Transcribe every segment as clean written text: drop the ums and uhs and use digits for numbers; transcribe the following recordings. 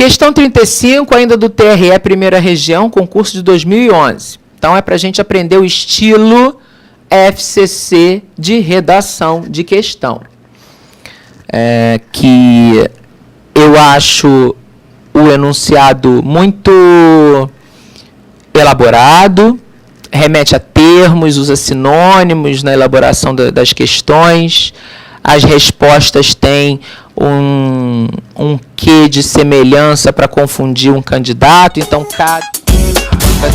Questão 35, ainda do TRE Primeira Região, concurso de 2011. Então, é para a gente aprender o estilo FCC de redação de questão. Que eu acho o enunciado muito elaborado, remete a termos, usa sinônimos na elaboração das questões. As respostas têm um quê de semelhança para confundir um candidato, então cada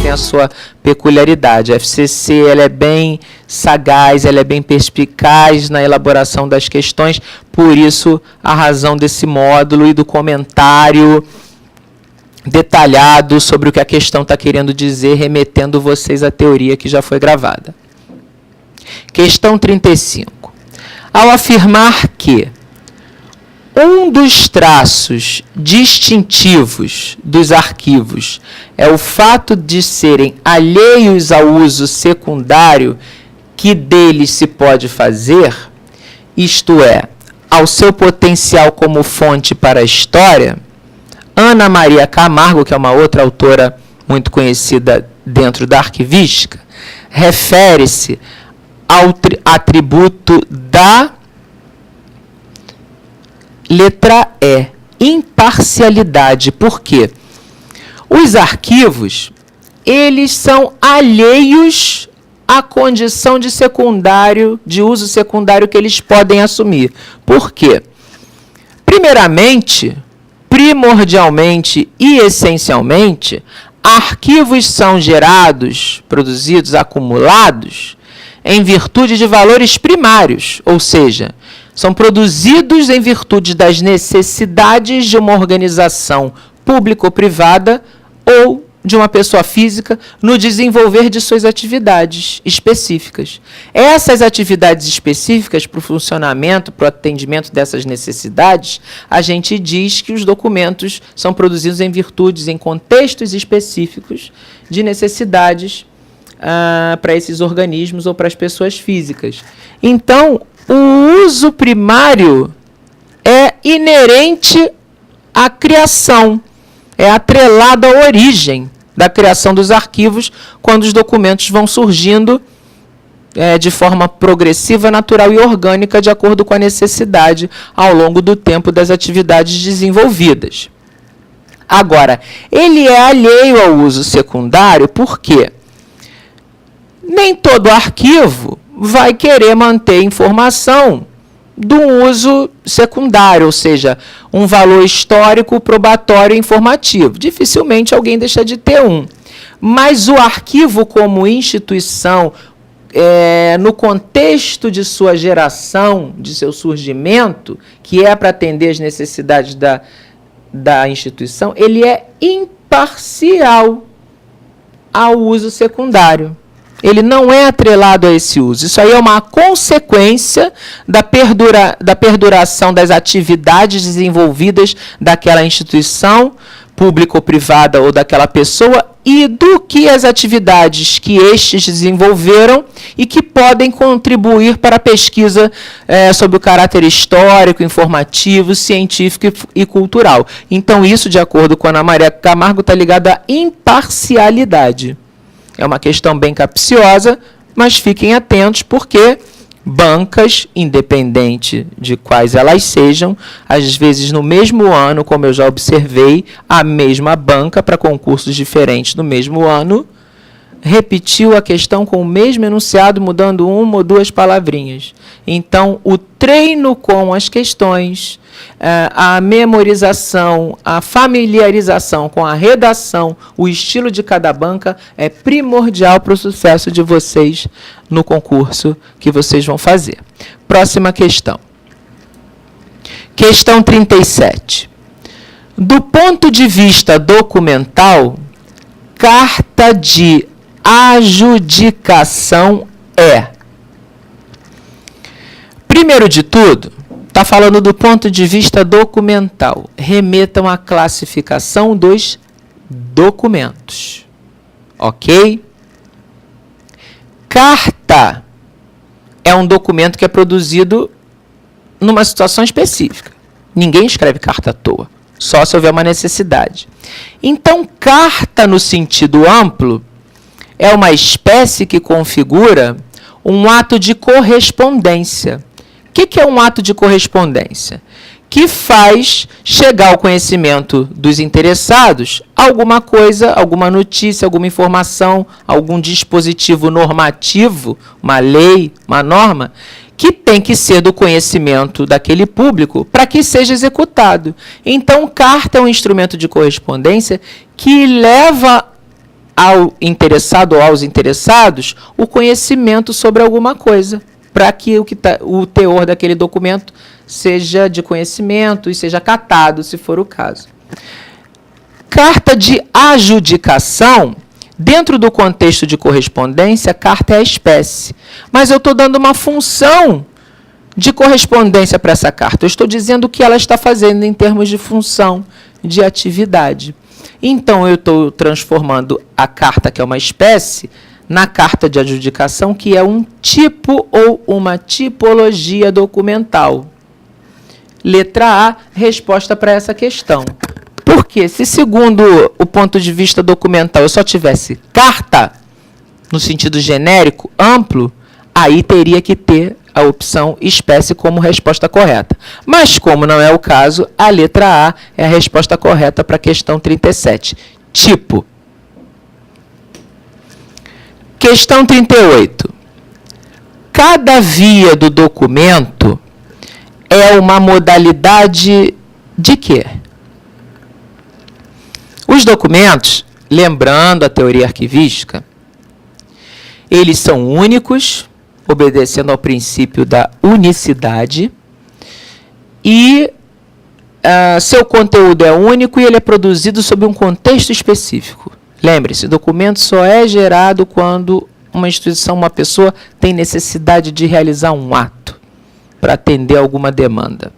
tem a sua peculiaridade. A FCC ela é bem sagaz, ela é bem perspicaz na elaboração das questões, por isso a razão desse módulo e do comentário detalhado sobre o que a questão está querendo dizer, remetendo vocês à teoria que já foi gravada. Questão 35. Ao afirmar que um dos traços distintivos dos arquivos é o fato de serem alheios ao uso secundário que deles se pode fazer, isto é, ao seu potencial como fonte para a história, Ana Maria Camargo, que é uma outra autora muito conhecida dentro da arquivística, refere-se ao atributo da letra E, imparcialidade. Por quê? Os arquivos, eles são alheios à condição de secundário, de uso secundário que eles podem assumir. Por quê? Primeiramente, primordialmente e essencialmente, arquivos são gerados, produzidos, acumulados, em virtude de valores primários, ou seja, são produzidos em virtude das necessidades de uma organização pública ou privada ou de uma pessoa física no desenvolver de suas atividades específicas. Essas atividades específicas para o funcionamento, para o atendimento dessas necessidades, a gente diz que os documentos são produzidos em virtudes, em contextos específicos de necessidades para esses organismos ou para as pessoas físicas. Então, o uso primário é inerente à criação, é atrelado à origem da criação dos arquivos, quando os documentos vão surgindo de forma progressiva, natural e orgânica, de acordo com a necessidade ao longo do tempo das atividades desenvolvidas. Agora, ele é alheio ao uso secundário, por quê? Nem todo arquivo vai querer manter informação do uso secundário, ou seja, um valor histórico, probatório e informativo. Dificilmente alguém deixa de ter um. Mas o arquivo como instituição, no contexto de sua geração, de seu surgimento, que é para atender as necessidades da instituição, ele é imparcial ao uso secundário. Ele não é atrelado a esse uso. Isso aí é uma consequência da perduração das atividades desenvolvidas daquela instituição, pública ou privada, ou daquela pessoa, e do que as atividades que estes desenvolveram e que podem contribuir para a pesquisa sobre o caráter histórico, informativo, científico e cultural. Então, isso, de acordo com Ana Maria Camargo, está ligado à imparcialidade. É uma questão bem capciosa, mas fiquem atentos, porque bancas, independente de quais elas sejam, às vezes no mesmo ano, como eu já observei, a mesma banca para concursos diferentes no mesmo ano, repetiu a questão com o mesmo enunciado, mudando uma ou duas palavrinhas. Então, o treino com as questões, a memorização, a familiarização com a redação, o estilo de cada banca é primordial para o sucesso de vocês no concurso que vocês vão fazer. Próxima questão. Questão 37. Do ponto de vista documental, carta de adjudicação é. Primeiro de tudo, está falando do ponto de vista documental. Remetam à classificação dos documentos. Ok? Carta é um documento que é produzido numa situação específica. Ninguém escreve carta à toa. só se houver uma necessidade. Então, carta no sentido amplo é uma espécie que configura um ato de correspondência. O que é um ato de correspondência? Que faz chegar ao conhecimento dos interessados alguma coisa, alguma notícia, alguma informação, algum dispositivo normativo, uma lei, uma norma, que tem que ser do conhecimento daquele público para que seja executado. Então, carta é um instrumento de correspondência que leva ao interessado ou aos interessados o conhecimento sobre alguma coisa, para que o teor daquele documento seja de conhecimento e seja acatado, se for o caso. Carta de adjudicação, dentro do contexto de correspondência, carta é a espécie. Mas eu estou dando uma função de correspondência para essa carta. Eu estou dizendo o que ela está fazendo em termos de função, de atividade. Então, eu estou transformando a carta, que é uma espécie, na carta de adjudicação, que é um tipo ou uma tipologia documental. Letra A, resposta para essa questão. Porque se, segundo o ponto de vista documental, eu só tivesse carta, no sentido genérico, amplo, aí teria que ter a opção espécie como resposta correta. Mas, como não é o caso, a letra A é a resposta correta para a questão 37. Tipo. Questão 38. Cada via do documento é uma modalidade de quê? Os documentos, lembrando a teoria arquivística, eles são únicos, obedecendo ao princípio da unicidade, e seu conteúdo é único e ele é produzido sob um contexto específico. Lembre-se, documento só é gerado quando uma instituição, uma pessoa, tem necessidade de realizar um ato para atender alguma demanda.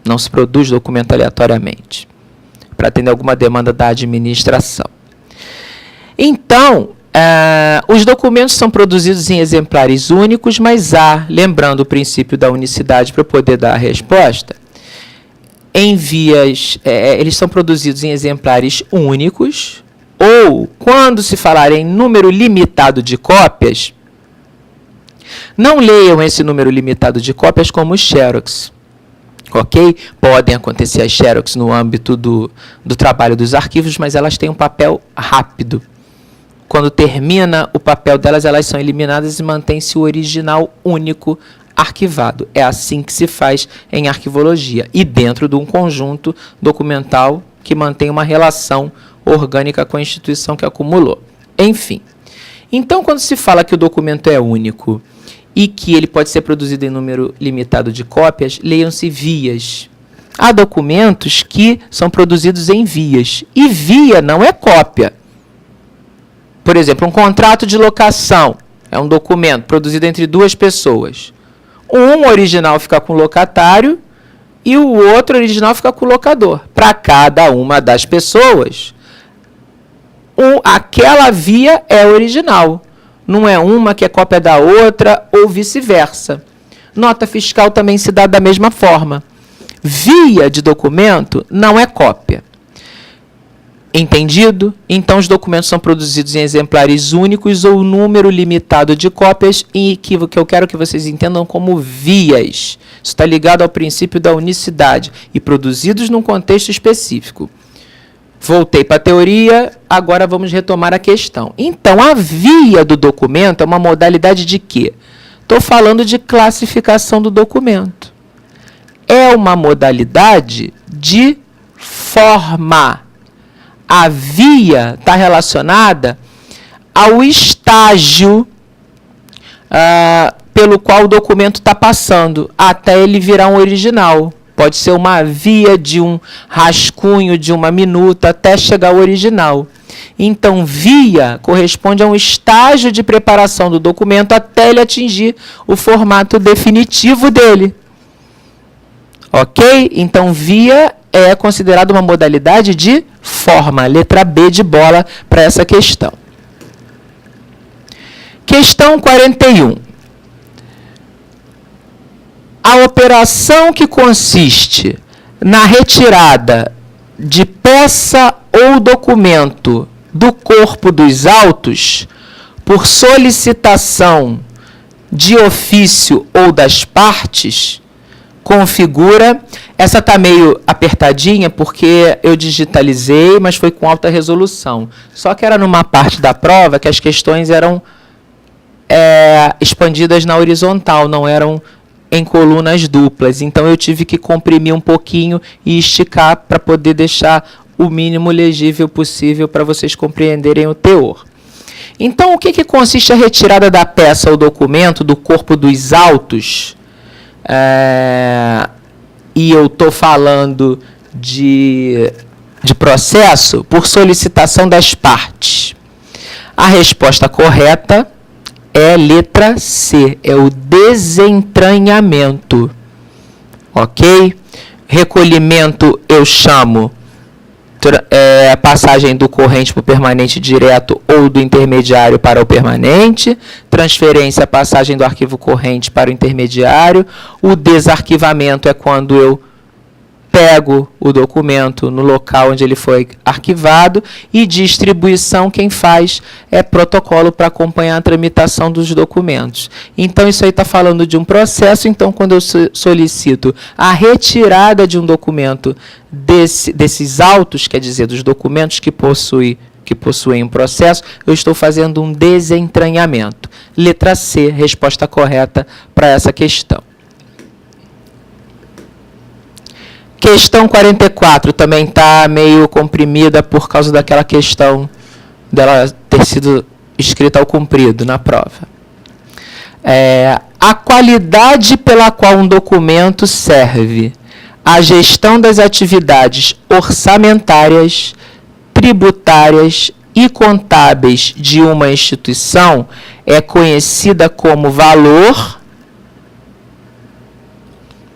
Não se produz documento aleatoriamente, para atender alguma demanda da administração. Então, os documentos são produzidos em exemplares únicos, mas lembrando o princípio da unicidade para poder dar a resposta, eles são produzidos em exemplares únicos, ou, quando se falar em número limitado de cópias, não leiam esse número limitado de cópias como xerox. Ok? Podem acontecer as xerox no âmbito do trabalho dos arquivos, mas elas têm um papel rápido. Quando termina o papel delas, elas são eliminadas e mantém-se o original único arquivado. É assim que se faz em arquivologia e dentro de um conjunto documental que mantém uma relação orgânica com a instituição que acumulou. Enfim. Então, quando se fala que o documento é único e que ele pode ser produzido em número limitado de cópias, leiam-se vias. Há documentos que são produzidos em vias, e via não é cópia. Por exemplo, um contrato de locação é um documento produzido entre duas pessoas. Um original fica com o locatário e o outro original fica com o locador. Para cada uma das pessoas, aquela via é original. Não é uma que é cópia da outra ou vice-versa. Nota fiscal também se dá da mesma forma. Via de documento não é cópia. Entendido? Então, os documentos são produzidos em exemplares únicos ou número limitado de cópias e que eu quero que vocês entendam como vias. Isso está ligado ao princípio da unicidade e produzidos num contexto específico. Voltei para a teoria, agora vamos retomar a questão. Então, a via do documento é uma modalidade de quê? Estou falando de classificação do documento. É uma modalidade de forma. A via está relacionada ao estágio pelo qual o documento está passando, até ele virar um original. Pode ser uma via de um rascunho, de uma minuta, até chegar ao original. Então, via corresponde a um estágio de preparação do documento até ele atingir o formato definitivo dele. Ok? Então, via é considerada uma modalidade de forma. Letra B de bola para essa questão. Questão 41. A operação que consiste na retirada de peça ou documento do corpo dos autos, por solicitação de ofício ou das partes, configura... Essa está meio apertadinha porque eu digitalizei, mas foi com alta resolução. Só que era numa parte da prova que as questões eram expandidas na horizontal, não eram em colunas duplas. Então, eu tive que comprimir um pouquinho e esticar para poder deixar o mínimo legível possível para vocês compreenderem o teor. Então, o que consiste a retirada da peça ou documento do corpo dos autos? E eu estou falando de processo por solicitação das partes. A resposta correta é letra C, é o desentranhamento. Ok? Recolhimento eu chamo passagem do corrente para o permanente direto ou do intermediário para o permanente. Transferência, passagem do arquivo corrente para o intermediário. O desarquivamento é quando eu pego o documento no local onde ele foi arquivado. E distribuição, quem faz é protocolo para acompanhar a tramitação dos documentos. Então, isso aí está falando de um processo. Então, quando eu solicito a retirada de um documento desses autos, quer dizer, dos documentos que possuem um processo, eu estou fazendo um desentranhamento. Letra C, resposta correta para essa questão. Questão 44 também está meio comprimida por causa daquela questão dela ter sido escrita ao comprido na prova. A qualidade pela qual um documento serve à gestão das atividades orçamentárias, tributárias e contábeis de uma instituição é conhecida como valor.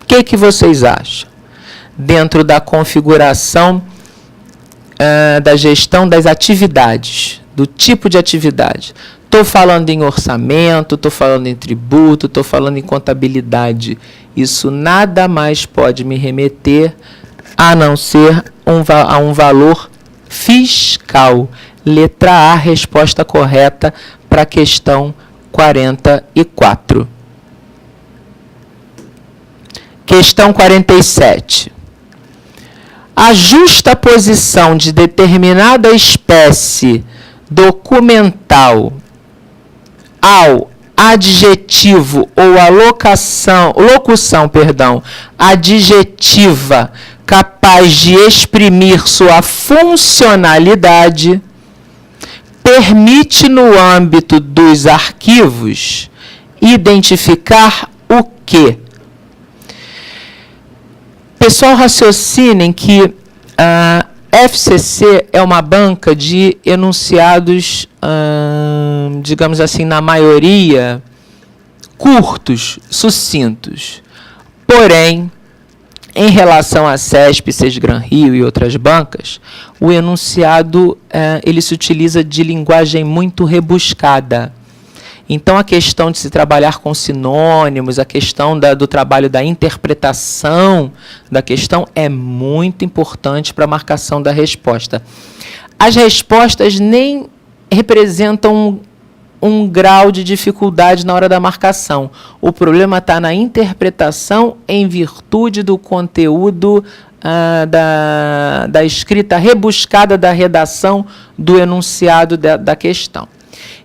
O que vocês acham? Dentro da configuração da gestão das atividades, do tipo de atividade. Estou falando em orçamento, estou falando em tributo, estou falando em contabilidade. Isso nada mais pode me remeter a não ser a um valor fiscal. Letra A, resposta correta para a questão 44. Questão 47. A justaposição de determinada espécie documental ao adjetivo ou a locução adjetiva capaz de exprimir sua funcionalidade permite, no âmbito dos arquivos, identificar o quê? Pessoal, raciocinem que a FCC é uma banca de enunciados, digamos assim, na maioria, curtos, sucintos. Porém, em relação à CESP, Sesgran Rio e outras bancas, o enunciado ele se utiliza de linguagem muito rebuscada. Então, a questão de se trabalhar com sinônimos, a questão do trabalho da interpretação da questão é muito importante para a marcação da resposta. As respostas nem representam um grau de dificuldade na hora da marcação. O problema está na interpretação em virtude do conteúdo da escrita rebuscada da redação do enunciado da questão.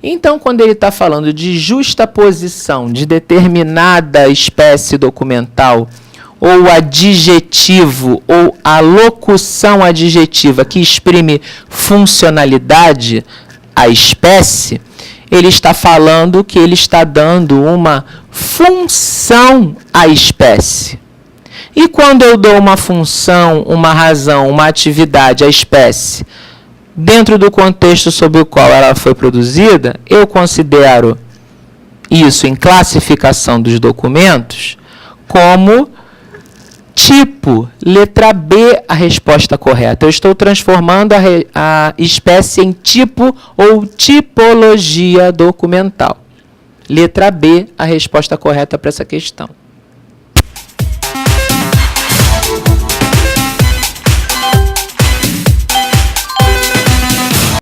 Então, quando ele está falando de justaposição de determinada espécie documental, ou adjetivo, ou a locução adjetiva que exprime funcionalidade à espécie, ele está falando que ele está dando uma função à espécie. E quando eu dou uma função, uma razão, uma atividade à espécie, dentro do contexto sobre o qual ela foi produzida, eu considero isso em classificação dos documentos como tipo. Letra B, a resposta correta. Eu estou transformando a espécie em tipo ou tipologia documental. Letra B, a resposta correta para essa questão.